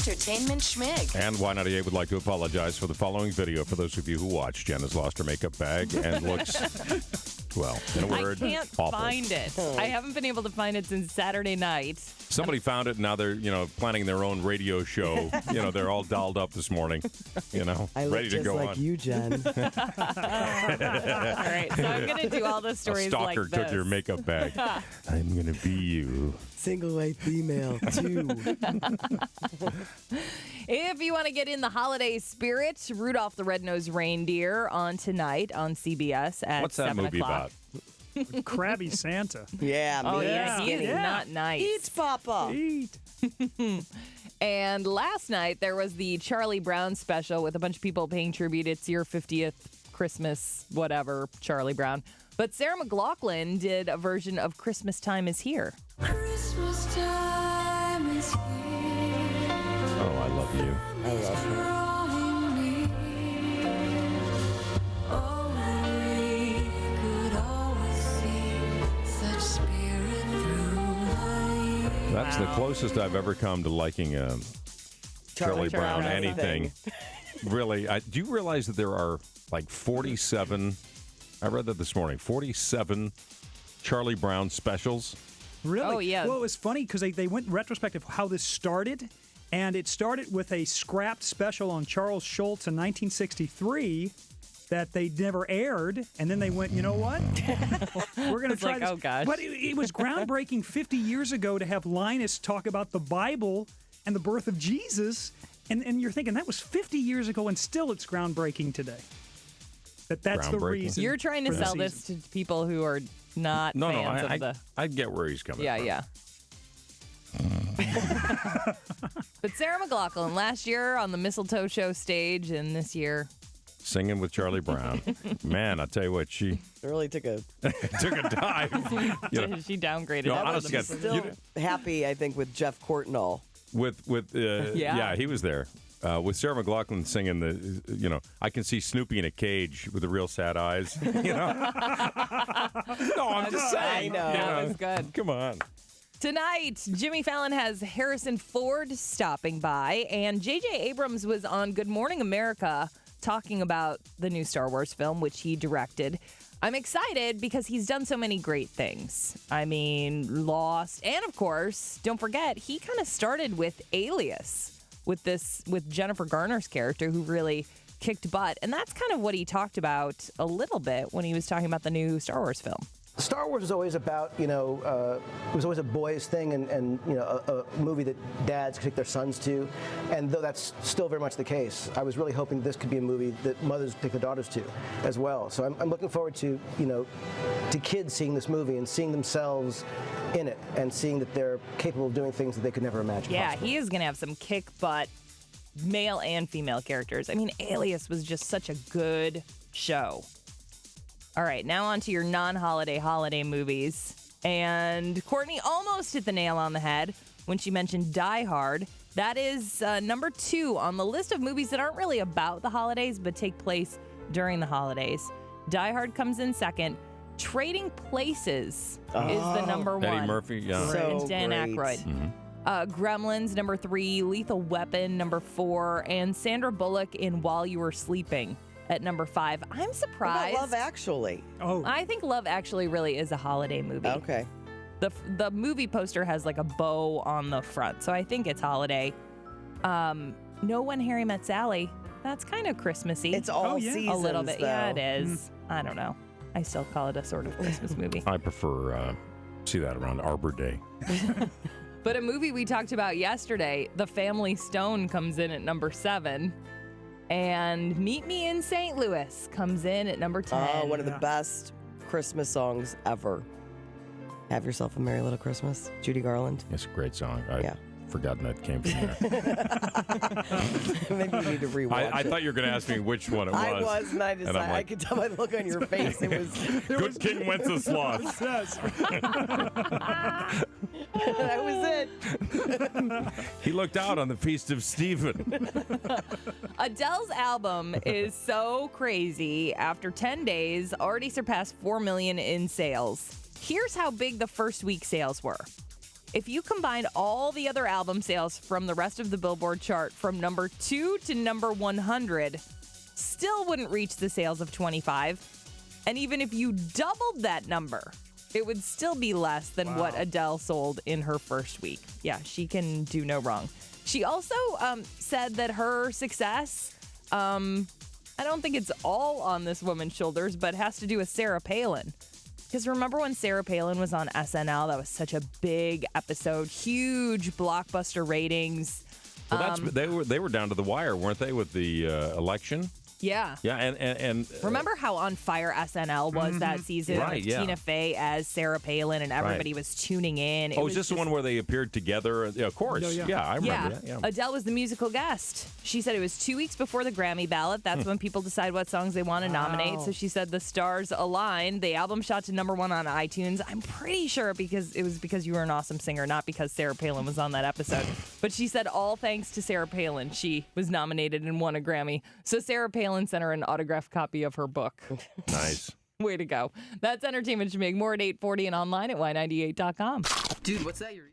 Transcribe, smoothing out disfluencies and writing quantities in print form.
Entertainment Schmig. And Y98 would like to apologize for the following video. For those of you who watch, Jen has lost her makeup bag and looks, well, in a word, I can't awful. find it. I haven't been able to find it since Saturday night. Somebody found it, and now they're, planning their own radio show. They're all dolled up this morning, I ready to go like on. you, Jen. All right, so I'm going to do all the stories A stalker like this. took your makeup bag. I'm going to be you. Single white female, too. If you want to get in the holiday spirit, Rudolph the Red-Nosed Reindeer on tonight on CBS at What's that 7 movie o'clock. about? Crabby Santa. Yeah, Oh, me. yeah, he is Yeah. not nice. Eat, Papa. Eat. And last night, there was the Charlie Brown special with a bunch of people paying tribute. It's your 50th Christmas, whatever, Charlie Brown. But Sarah McLachlan did a version of Christmas Time Is Here. Christmas time is here. Oh, I love you. I love her. Drawing near. Oh, we could always see such spirit through the year. That's the closest I've ever come to liking Charlie Brown Brown anything. Really, do you realize that there are like 47, I read that this morning, 47 Charlie Brown specials? Really? Oh, yeah. Well, it was funny because they went retrospective how this started. And it started with a scrapped special on Charles Schultz in 1963 that they never aired. And then they went, you know what? We're going to try this. Oh, gosh. But it was groundbreaking 50 years ago to have Linus talk about the Bible and the birth of Jesus. And you're thinking, that was 50 years ago, and still it's groundbreaking today. That's the Groundbreaking. reason. You're trying to for the sell this season. to people who are not No, fans I of the... I get where he's coming from. Yeah. But Sarah McLachlan, last year on the Mistletoe Show stage, and this year... Singing with Charlie Brown. Man, I tell you what, she It really took a... took a dive. She downgraded No, it. honestly, with the- Still happy, I think, with Jeff Courtnall. Yeah, he was there. With Sarah McLachlan singing I can see Snoopy in a cage with the real sad eyes. No, I'm just saying. I know. That was good. Come on. Tonight, Jimmy Fallon has Harrison Ford stopping by, and J.J. Abrams was on Good Morning America talking about the new Star Wars film, which he directed. I'm excited because he's done so many great things. I mean, Lost, and of course, don't forget, he kind of started with Alias, with Jennifer Garner's character, who really kicked butt. And that's kind of what he talked about a little bit when he was talking about the new Star Wars film. Star Wars was always about, it was always a boys' thing and a movie that dads could take their sons to. And though that's still very much the case, I was really hoping this could be a movie that mothers take their daughters to as well. So I'm looking forward to kids seeing this movie and seeing themselves in it and seeing that they're capable of doing things that they could never imagine Yeah, possible. he is going to have some kick butt male and female characters. I mean, Alias was just such a good show. All right, now on to your non-holiday holiday movies. And Courtney almost hit the nail on the head when she mentioned Die Hard. That is number 2 on the list of movies that aren't really about the holidays but take place during the holidays. Die Hard comes in second. Trading Places is the number 1. Eddie Murphy, yeah. So and Dan great. Aykroyd. Gremlins, number 3. Lethal Weapon, number 4. And Sandra Bullock in While You Were Sleeping at number 5. I'm What about surprised. Love Actually? Oh, I think Love Actually really is a holiday movie. Okay. The movie poster has like a bow on the front, so I think it's holiday. No When Harry Met Sally, that's kind of Christmassy. It's all yeah. seasons, a little bit. though. Yeah, it is. I don't know. I still call it a sort of Christmas movie. I prefer see that around Arbor Day. But a movie we talked about yesterday, The Family Stone, comes in at number 7. And Meet Me in St. Louis comes in at number 10. Oh, one of the best Christmas songs ever. Have Yourself a Merry Little Christmas, Judy Garland. It's a great song. Yeah. Forgotten that came from there. Maybe you need to rewatch I it. thought you were going to ask me which one it was. I was, and I decided I'm like, I could tell by the look on your face. It was Good King Wenceslas. yes. that was it. He looked out on the Feast of Stephen. Adele's album is so crazy. After 10 days, already surpassed 4 million in sales. Here's how big the first week sales were. If you combined all the other album sales from the rest of the Billboard chart from number 2 to number 100, still wouldn't reach the sales of 25. And even if you doubled that number, it would still be less than what Adele sold in her first week. Yeah, she can do no wrong. She also said that her success, I don't think it's all on this woman's shoulders, but has to do with Sarah Palin. Because remember when Sarah Palin was on SNL? That was such a big episode, huge blockbuster ratings. Well, they were down to the wire, weren't they, with the election? Yeah. Yeah, and Remember how on fire SNL was that season? Right, with yeah. Tina Fey as Sarah Palin, and everybody was tuning in. is this the one where they appeared together? Yeah, of course. Yeah, I remember that. Yeah. Adele was the musical guest. She said it was 2 weeks before the Grammy ballot. That's when people decide what songs they want to nominate. So she said the stars aligned. The album shot to number 1 on iTunes. I'm pretty sure it was because you were an awesome singer, not because Sarah Palin was on that episode. But she said all thanks to Sarah Palin, she was nominated and won a Grammy. So Sarah Palin sent her an autographed copy of her book. Nice. Way to go. That's Entertainment Schmig. More at 8:40 and online at y98.com. Dude, what's that you're eating?